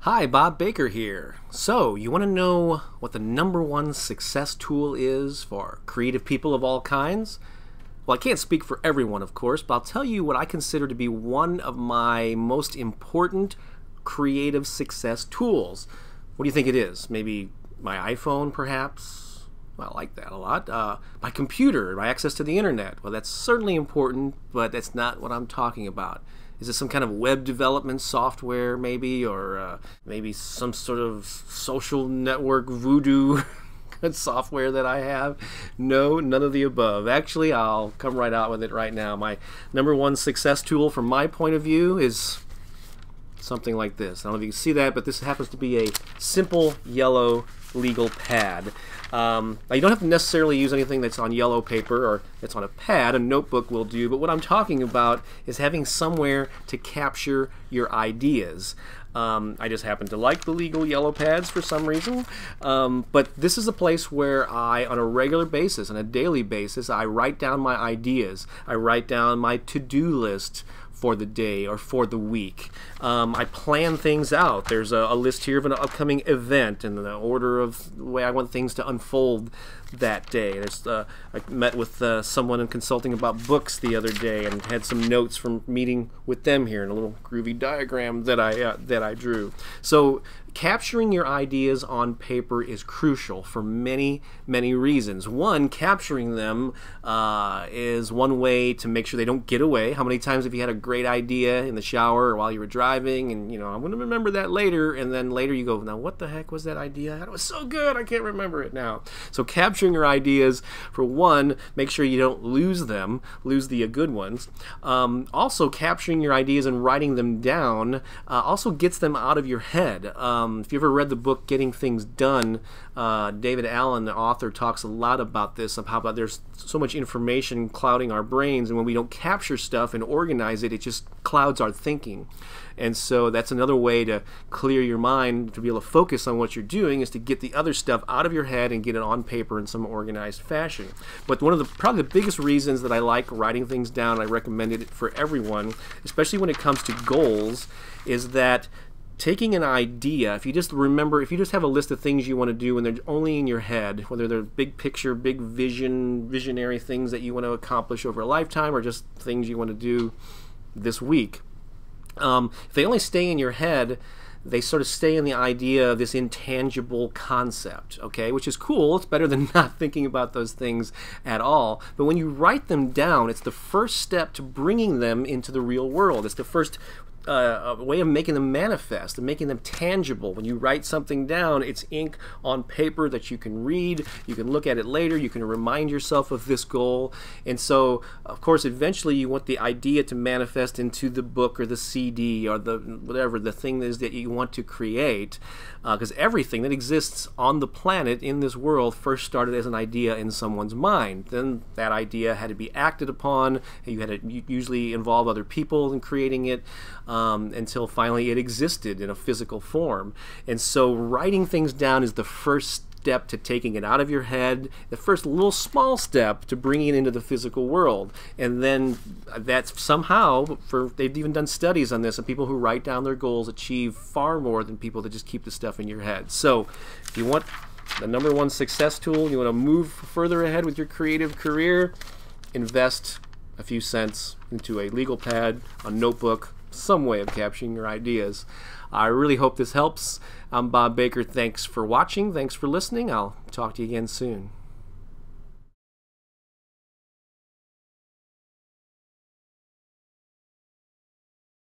Hi, Bob Baker here. So, you want to know what the #1 success tool is for creative people of all kinds? Well, I can't speak for everyone, of course, but I'll tell you what I consider to be one of my most important creative success tools. What do you think it is? Maybe my iPhone, perhaps? Well, I like that a lot. My computer, my access to the internet. Well, that's certainly important, but that's not what I'm talking about. Is it some kind of web development software, maybe, or maybe some sort of social network voodoo software that I have? No, none of the above. Actually, I'll come right out with it right now. My #1 success tool from my point of view is something like this. I don't know if you can see that, but this happens to be a simple yellow legal pad. Now you don't have to necessarily use anything that's on yellow paper or that's on a pad. A notebook will do, but what I'm talking about is having somewhere to capture your ideas. I just happen to like the legal yellow pads for some reason, but this is a place where I, on a regular basis, on a daily basis, I write down my ideas. I write down my to-do list for the day or for the week. I plan things out. There's a list here of an upcoming event and the order of the way I want things to unfold that day. I met with someone in consulting about books the other day and had some notes from meeting with them here in a little groovy diagram that I drew. So capturing your ideas on paper is crucial for many reasons. One, capturing them is one way to make sure they don't get away. How many times have you had a great idea in the shower or while you were driving and I'm going to remember that later, and then later you go, now what the heck was that idea? It was so good, I can't remember it now. So capturing your ideas, for one, make sure you don't lose them, lose the good ones. Also, capturing your ideas and writing them down also gets them out of your head. If you ever read the book Getting Things Done, David Allen, the author, talks a lot about this, of how there's so much information clouding our brains, and when we don't capture stuff and organize it, it just clouds our thinking. And so that's another way to clear your mind, to be able to focus on what you're doing, is to get the other stuff out of your head and get it on paper in some organized fashion. But one of probably the biggest reasons that I like writing things down, I recommend it for everyone, especially when it comes to goals, is that taking an idea, if you just have a list of things you want to do and they're only in your head, whether they're big picture, big visionary things that you want to accomplish over a lifetime or just things you want to do this week, if they only stay in your head, they sort of stay in the idea of this intangible concept, okay, which is cool. It's better than not thinking about those things at all. But when you write them down, it's the first step to bringing them into the real world. It's the first a way of making them manifest and making them tangible. When you write something down, it's ink on paper that you can read, you can look at it later, you can remind yourself of this goal. And so, of course, eventually you want the idea to manifest into the book or the CD or the whatever the thing is that you want to create, because everything that exists on the planet in this world first started as an idea in someone's mind. Then that idea had to be acted upon, and you had to usually involve other people in creating it, until finally it existed in a physical form. And so writing things down is the first step to taking it out of your head, the first little small step to bringing it into the physical world. And then that's somehow, they've even done studies on this, and people who write down their goals achieve far more than people that just keep the stuff in your head. So if you want the #1 success tool, you want to move further ahead with your creative career, invest a few cents into a legal pad, a notebook, some way of capturing your ideas. I really hope this helps. I'm Bob Baker. Thanks for watching. Thanks for listening. I'll talk to you again soon.